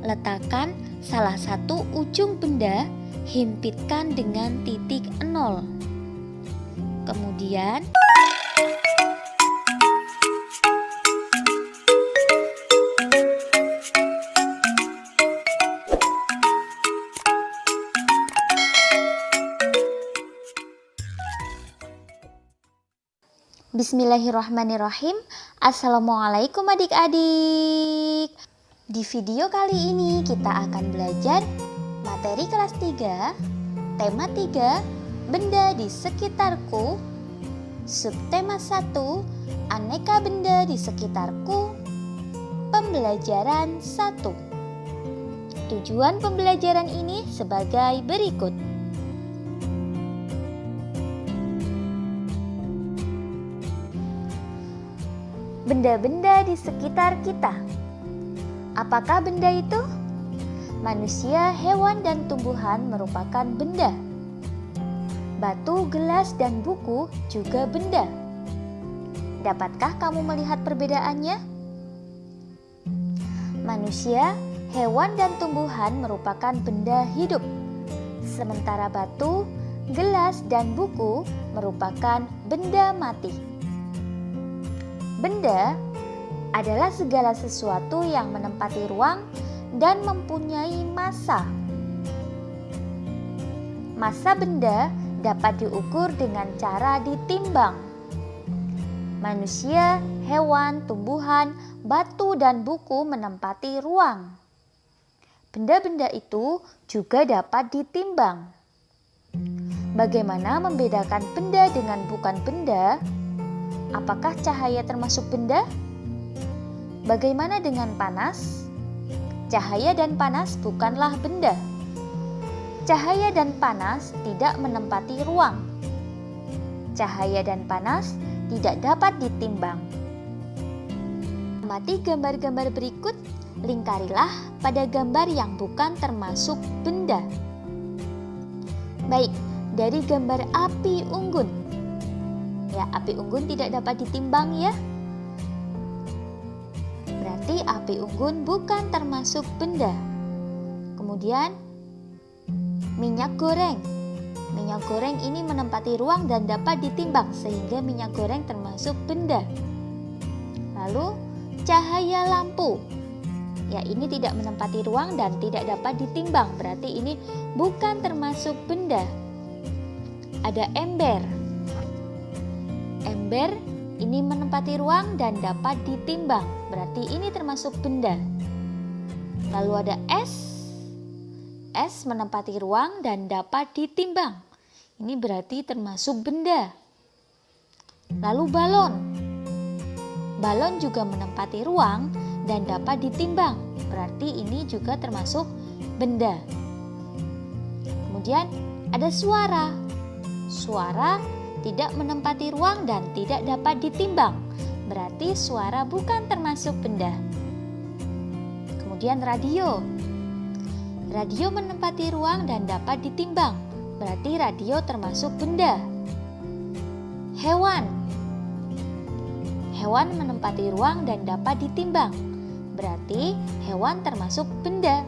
letakkan salah satu ujung benda, himpitkan dengan titik 0. Kemudian Bismillahirrahmanirrahim. Assalamualaikum adik-adik. Di video kali ini kita akan belajar materi kelas 3, tema 3, benda di sekitarku, subtema 1, aneka benda di sekitarku, pembelajaran 1. Tujuan pembelajaran ini sebagai berikut. Benda-benda di sekitar kita. Apakah benda itu? Manusia, hewan, dan tumbuhan merupakan benda. Batu, gelas, dan buku juga benda. Dapatkah kamu melihat perbedaannya? Manusia, hewan, dan tumbuhan merupakan benda hidup. Sementara batu, gelas, dan buku merupakan benda mati. Benda adalah segala sesuatu yang menempati ruang dan mempunyai massa. Massa benda dapat diukur dengan cara ditimbang. Manusia, hewan, tumbuhan, batu, dan buku menempati ruang. Benda-benda itu juga dapat ditimbang. Bagaimana membedakan benda dengan bukan benda? Apakah cahaya termasuk benda? Bagaimana dengan panas? Cahaya dan panas bukanlah benda. Cahaya dan panas tidak menempati ruang. Cahaya dan panas tidak dapat ditimbang. Amati gambar-gambar berikut, lingkarilah pada gambar yang bukan termasuk benda. Baik, dari gambar api unggun. Ya, api unggun tidak dapat ditimbang ya. Berarti api unggun bukan termasuk benda. Kemudian minyak goreng. Minyak goreng ini menempati ruang dan dapat ditimbang sehingga minyak goreng termasuk benda. Lalu cahaya lampu. Ya, ini tidak menempati ruang dan tidak dapat ditimbang. Berarti ini bukan termasuk benda. Ada ember. Ember ini menempati ruang dan dapat ditimbang. Berarti ini termasuk benda. Lalu ada es. Es menempati ruang dan dapat ditimbang. Ini berarti termasuk benda. Lalu balon. Balon juga menempati ruang dan dapat ditimbang. Berarti ini juga termasuk benda. Kemudian ada suara. Suara tidak menempati ruang dan tidak dapat ditimbang. Berarti suara bukan termasuk benda. Kemudian radio. Radio menempati ruang dan dapat ditimbang. Berarti radio termasuk benda. Hewan. Hewan menempati ruang dan dapat ditimbang. Berarti hewan termasuk benda.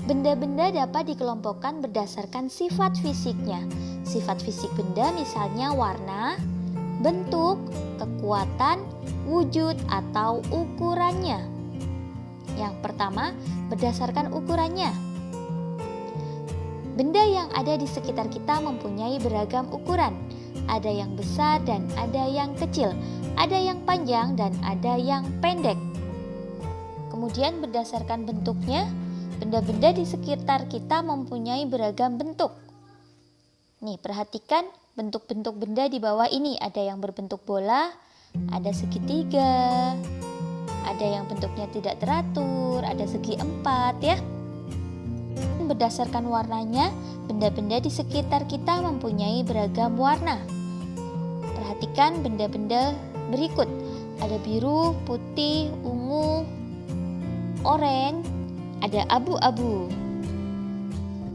Benda-benda dapat dikelompokkan berdasarkan sifat fisiknya. Sifat fisik benda misalnya warna, bentuk, kekuatan, wujud, atau ukurannya. Yang pertama, berdasarkan ukurannya. Benda yang ada di sekitar kita mempunyai beragam ukuran. Ada yang besar dan ada yang kecil. Ada yang panjang dan ada yang pendek. Kemudian berdasarkan bentuknya, benda-benda di sekitar kita mempunyai beragam bentuk. Nih, perhatikan bentuk-bentuk benda di bawah ini. Ada yang berbentuk bola, ada segitiga, ada yang bentuknya tidak teratur, ada segi empat ya. Berdasarkan warnanya, benda-benda di sekitar kita mempunyai beragam warna. Perhatikan benda-benda berikut. Ada biru, putih, ungu, oranye, ada abu-abu.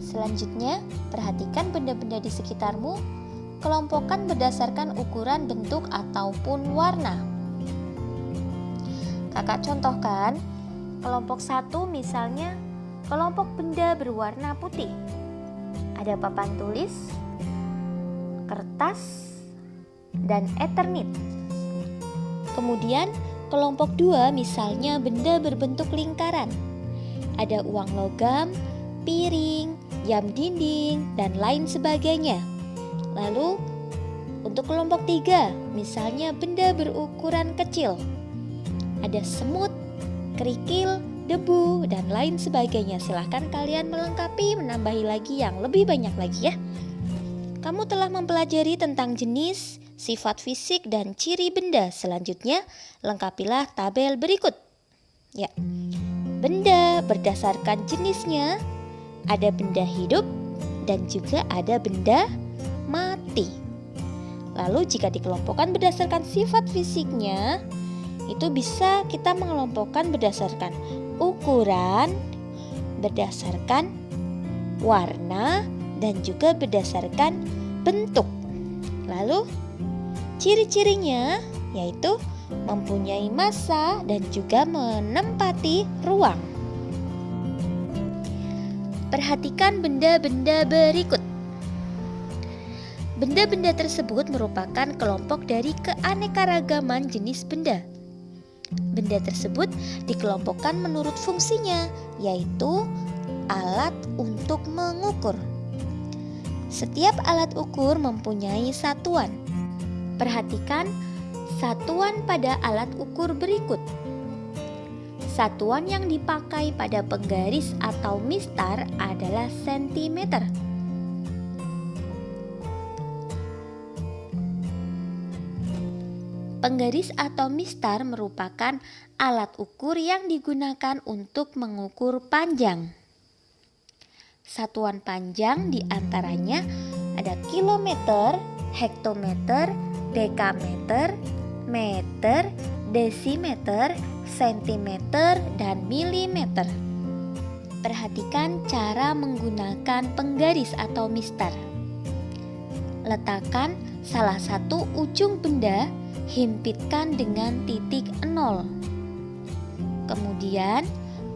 Selanjutnya, perhatikan benda-benda di sekitarmu, kelompokkan berdasarkan ukuran, bentuk, ataupun warna. Kakak contohkan, kelompok 1 misalnya kelompok benda berwarna putih. Ada papan tulis, kertas, dan Eternit. Kemudian kelompok 2 misalnya benda berbentuk lingkaran. Ada uang logam, piring, jam dinding, dan lain sebagainya. Lalu untuk kelompok 3 misalnya benda berukuran kecil. Ada semut, kerikil, debu, dan lain sebagainya. Silahkan kalian melengkapi, menambahi lagi yang lebih banyak lagi ya. Kamu telah mempelajari tentang jenis, sifat fisik, dan ciri benda. Selanjutnya, lengkapilah tabel berikut. Ya, benda berdasarkan jenisnya, ada benda hidup dan juga ada benda mati. Lalu jika dikelompokkan berdasarkan sifat fisiknya, itu bisa kita mengelompokkan berdasarkan ukuran, berdasarkan warna, dan juga berdasarkan bentuk. Lalu ciri-cirinya yaitu mempunyai massa dan juga menempati ruang. Perhatikan benda-benda berikut. Benda-benda tersebut merupakan kelompok dari keanekaragaman jenis benda. Benda tersebut dikelompokkan menurut fungsinya, yaitu alat untuk mengukur. Setiap alat ukur mempunyai satuan. Perhatikan satuan pada alat ukur berikut. Satuan yang dipakai pada penggaris atau mistar adalah sentimeter. Penggaris atau mistar merupakan alat ukur yang digunakan untuk mengukur panjang. Satuan panjang diantaranya ada kilometer, hektometer, dekameter, meter, desimeter, sentimeter, dan milimeter. Perhatikan cara menggunakan penggaris atau mistar. Letakkan salah satu ujung benda, himpitkan dengan titik 0. Kemudian,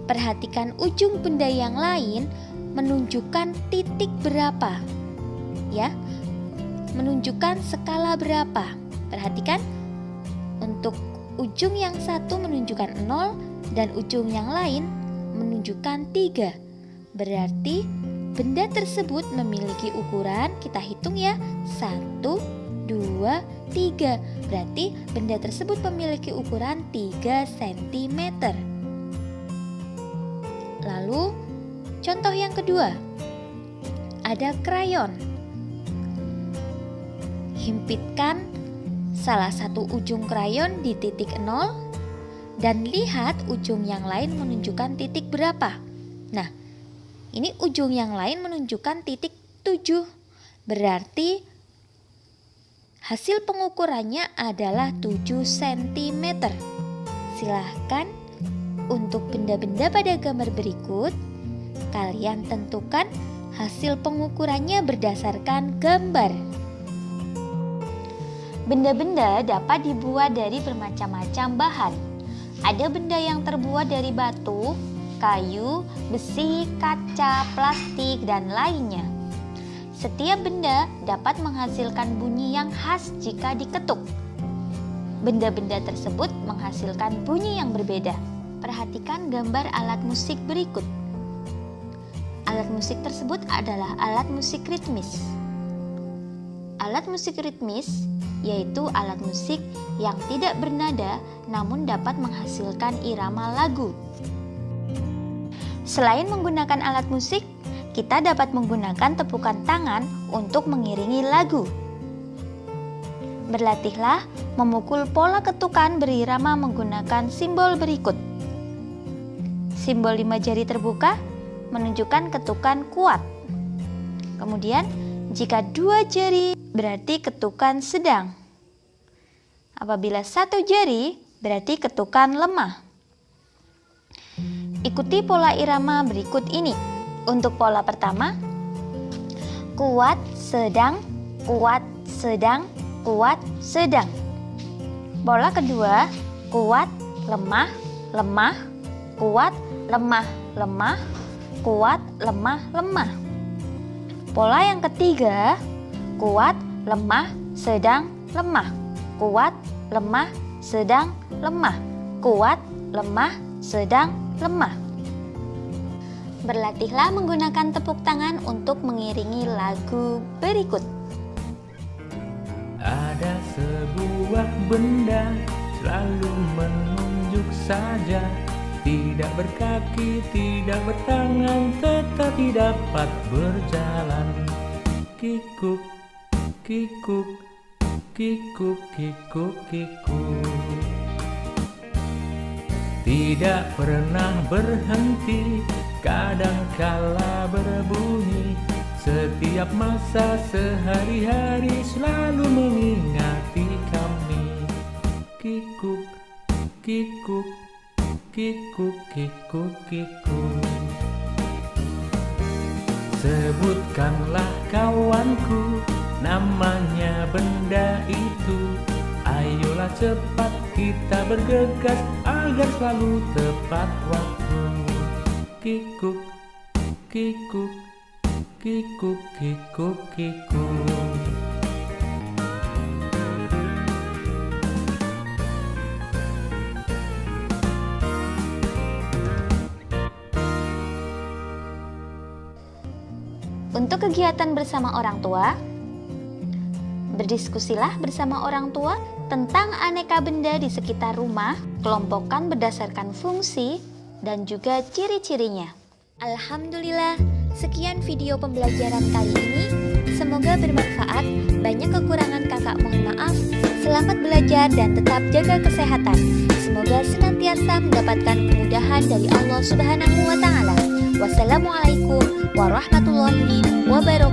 perhatikan ujung benda yang lain menunjukkan titik berapa. Ya, menunjukkan skala berapa. Perhatikan, untuk ujung yang satu menunjukkan 0 dan ujung yang lain menunjukkan 3. Berarti benda tersebut memiliki ukuran, kita hitung ya, 1, 2, 3. Berarti benda tersebut memiliki ukuran 3 cm. Lalu contoh yang kedua, ada krayon. Himpitkan salah satu ujung krayon di titik 0 dan lihat ujung yang lain menunjukkan titik berapa. Nah, ini ujung yang lain menunjukkan titik 7. Berarti hasil pengukurannya adalah 7 cm. Silahkan untuk benda-benda pada gambar berikut, kalian tentukan hasil pengukurannya berdasarkan gambar. Benda-benda dapat dibuat dari bermacam-macam bahan. Ada benda yang terbuat dari batu, kayu, besi, kaca, plastik, dan lainnya. Setiap benda dapat menghasilkan bunyi yang khas jika diketuk. Benda-benda tersebut menghasilkan bunyi yang berbeda. Perhatikan gambar alat musik berikut. Alat musik tersebut adalah alat musik ritmis. Alat musik ritmis yaitu alat musik yang tidak bernada namun dapat menghasilkan irama lagu. Selain menggunakan alat musik, kita dapat menggunakan tepukan tangan untuk mengiringi lagu. Berlatihlah memukul pola ketukan berirama menggunakan simbol berikut. Simbol 5 jari terbuka menunjukkan ketukan kuat. Kemudian, jika 2 jari berarti ketukan sedang. Apabila 1 jari berarti ketukan lemah. Ikuti pola irama berikut ini. Untuk pola pertama, kuat, sedang, kuat, sedang, kuat, sedang. Pola kedua, kuat, lemah, lemah, kuat, lemah, lemah, kuat, lemah, lemah. Pola yang ketiga, kuat, lemah, sedang, lemah, kuat, lemah, sedang, lemah, kuat, lemah, sedang, lemah. Berlatihlah menggunakan tepuk tangan untuk mengiringi lagu berikut. Ada sebuah benda selalu menunjuk saja, tidak berkaki, tidak bertangan, tetapi dapat berjalan. Kikuk, kikuk, kikuk, kikuk, kikuk. Tidak pernah berhenti, kadangkala berbunyi. Setiap masa sehari-hari selalu mengingati kami. Kikuk, kikuk, kikuk, kikuk, kikuk. Sebutkanlah kawanku namanya benda itu. Ayolah cepat kita bergegas agar selalu tepat waktu. Kikuk, kikuk, kikuk, kikuk, kikuk. Untuk kegiatan bersama orang tua, berdiskusilah bersama orang tua tentang aneka benda di sekitar rumah, kelompokkan berdasarkan fungsi dan juga ciri-cirinya. Alhamdulillah, sekian video pembelajaran kali ini. Semoga bermanfaat. Banyak kekurangan kakak mohon maaf. Selamat belajar dan tetap jaga kesehatan. Semoga senantiasa mendapatkan kemudahan dari Allah Subhanahu wa Ta'ala. Wassalamualaikum warahmatullahi wabarakatuh.